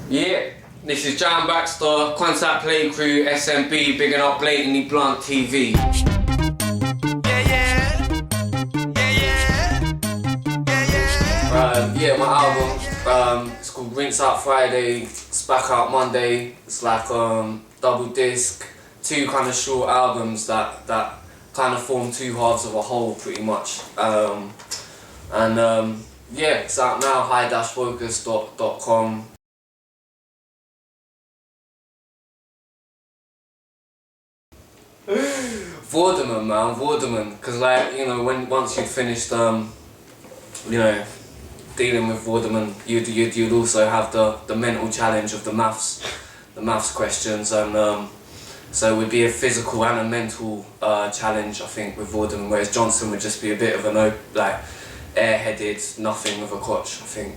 Yeah, this is John Baxter, Contact Play Crew, SMB, bigging up Blatantly Blunt TV. Yeah, my album, it's called Rinse Out Friday, it's back out Monday. It's like double disc, two kind of short albums that kind of form two halves of a whole pretty much. Yeah, it's out now, high-focus.com. Vorderman, man, Vorderman, because like, you know, once you'd finished, you know, dealing with Vorderman, you'd also have the mental challenge of the maths questions, and so it would be a physical and a mental challenge, I think, with Vorderman, whereas Johnson would just be a bit of an like airheaded nothing with a crotch, I think.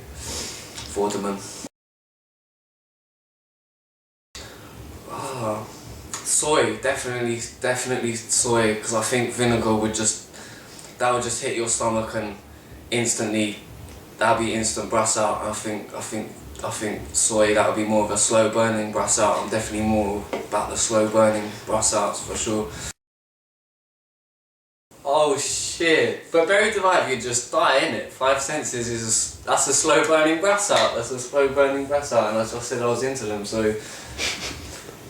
Vorderman. Soy, definitely soy, because I think vinegar would just hit your stomach and instantly, that'd be instant brass out. I think soy, that would be more of a slow burning brass out. I'm definitely more about the slow burning brass outs for sure. Oh shit, but Buried Alive, you just die, innit? Five Senses that's a slow burning brass out. That's a slow burning brass out, and as I said, I was into them, so.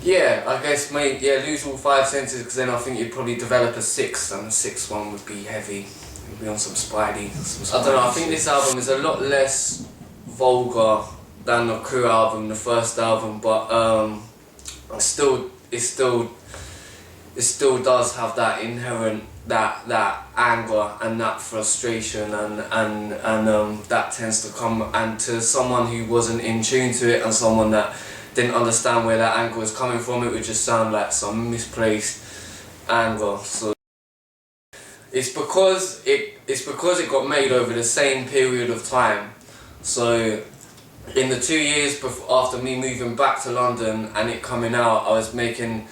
Yeah, I guess, mate, yeah, lose all five senses, because then I think you'd probably develop a sixth, and the sixth one would be heavy. It would be on some Spidey. I don't know, I think this album is a lot less vulgar than the Crew album, the first album, but it still does have that inherent, that anger and that frustration, and that tends to come, and to someone who wasn't in tune to it and someone that didn't understand where that anger was coming from, it would just sound like some misplaced anger. So it's because it got made over the same period of time. So in the 2 years after me moving back to London and it coming out, I was making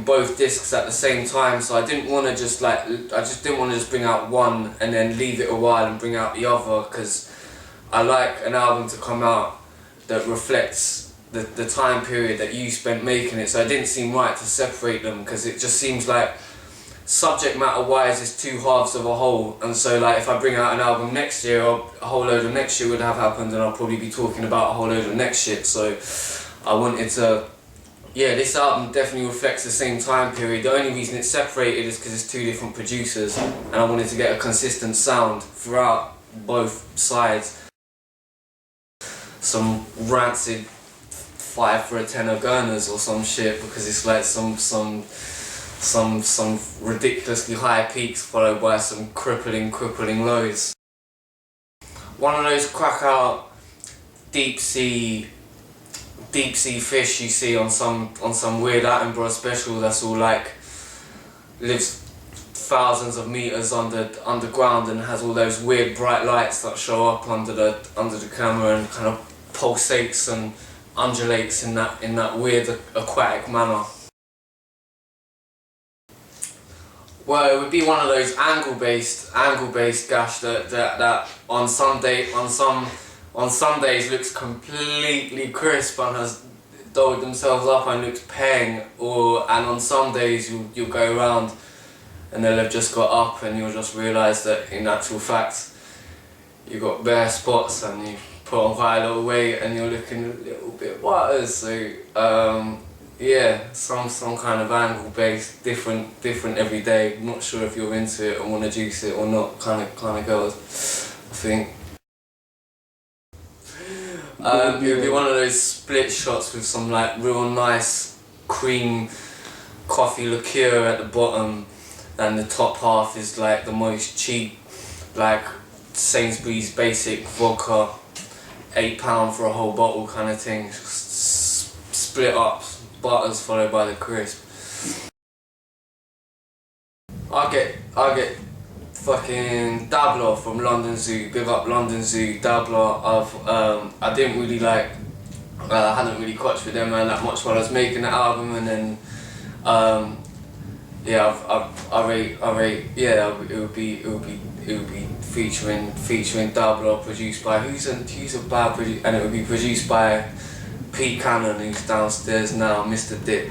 both discs at the same time. So I didn't want to just didn't want to just bring out one and then leave it a while and bring out the other, because I like an album to come out that reflects the time period that you spent making it. So it didn't seem right to separate them, because it just seems like subject matter wise is two halves of a whole, and so like if I bring out an album next year, a whole load of next shit would have happened, and I'll probably be talking about a whole load of next shit. So I wanted to, yeah, this album definitely reflects the same time period. The only reason it's separated is because it's two different producers, and I wanted to get a consistent sound throughout both sides. Some rancid 5 for a tenner Gurners or some shit, because it's like some ridiculously high peaks followed by some crippling lows. One of those crack out deep sea fish you see on some weird Attenborough special that's all like lives thousands of meters underground and has all those weird bright lights that show up under the camera and kind of pulsates and undulates in that weird aquatic manner. Well, it would be one of those angle-based gash that on some days looks completely crisp and has dolled themselves up and looks paying, and on some days you'll go around and they'll have just got up and you'll just realise that in actual fact you've got bare spots and you put on quite a lot of weight and you're looking a little bit whiter. So yeah, some kind of angle based, different every day. I'm not sure if you're into it and want to juice it or not, kind of goes, I think. It would be one of those split shots with some like real nice cream coffee liqueur at the bottom, and the top half is like the most cheap, like Sainsbury's basic vodka, £8 for a whole bottle kind of thing, split up, butters followed by the crisp. I get fucking Dabbler from London Zoo, big up London Zoo, Dabbler. I didn't really like, I hadn't really cotched with them that much while I was making the album, and then yeah, I rate, yeah, it would be it would be featuring dubbed or produced by who's a bad producer, and it would be produced by Pete Cannon, who's downstairs now, Mr. Dip.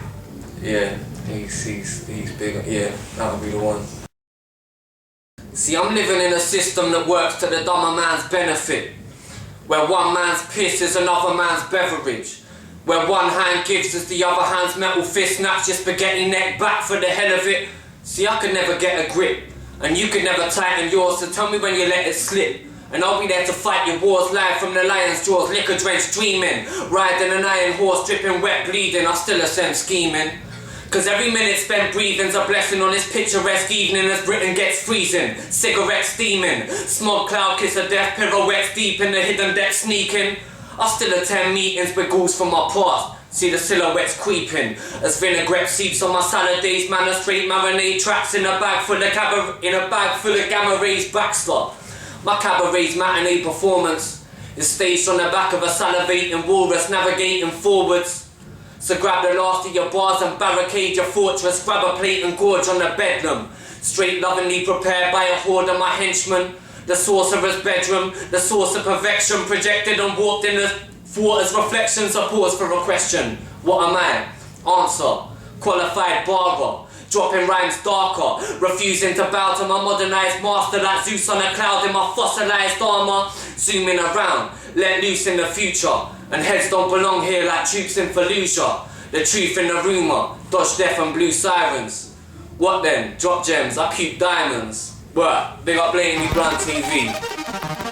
Yeah, he's big. Yeah, that would be the one. See, I'm living in a system that works to the dumber man's benefit, where one man's piss is another man's beverage, where one hand gives as the other hand's metal fist snaps your spaghetti neck back for the hell of it. See, I could never get a grip, and you could never tighten yours, so tell me when you let it slip, and I'll be there to fight your wars live from the lion's jaws, liquor drenched dreaming, riding an iron horse, dripping wet bleeding, I still ascend scheming. Cause every minute spent breathing's a blessing on this picturesque evening as Britain gets freezing, cigarettes steaming, smog cloud kiss of death, pirouettes deep in the hidden depths sneaking. I still attend meetings with ghouls from my past, see the silhouettes creeping, as vinaigrette seeps on my salad days, man, a straight marinade traps in a bag full of gamma rays Baxter. My cabaret's matinee performance is staged on the back of a salivating walrus navigating forwards. So grab the last of your bars and barricade your fortress, grab a plate and gorge on the bedlam. Straight lovingly prepared by a horde of my henchmen. The sorcerer's bedroom, the source of perfection, projected and warped in the thought as reflections. A pause for a question. What am I? Answer. Qualified barber. Dropping rhymes darker, refusing to bow to my modernized master like Zeus on a cloud in my fossilized armor. Zooming around, let loose in the future, and heads don't belong here like troops in Fallujah. The truth in the rumour, dodge death and blue sirens. What then? Drop gems, I puke diamonds. Big up Blatantlyblunt TV.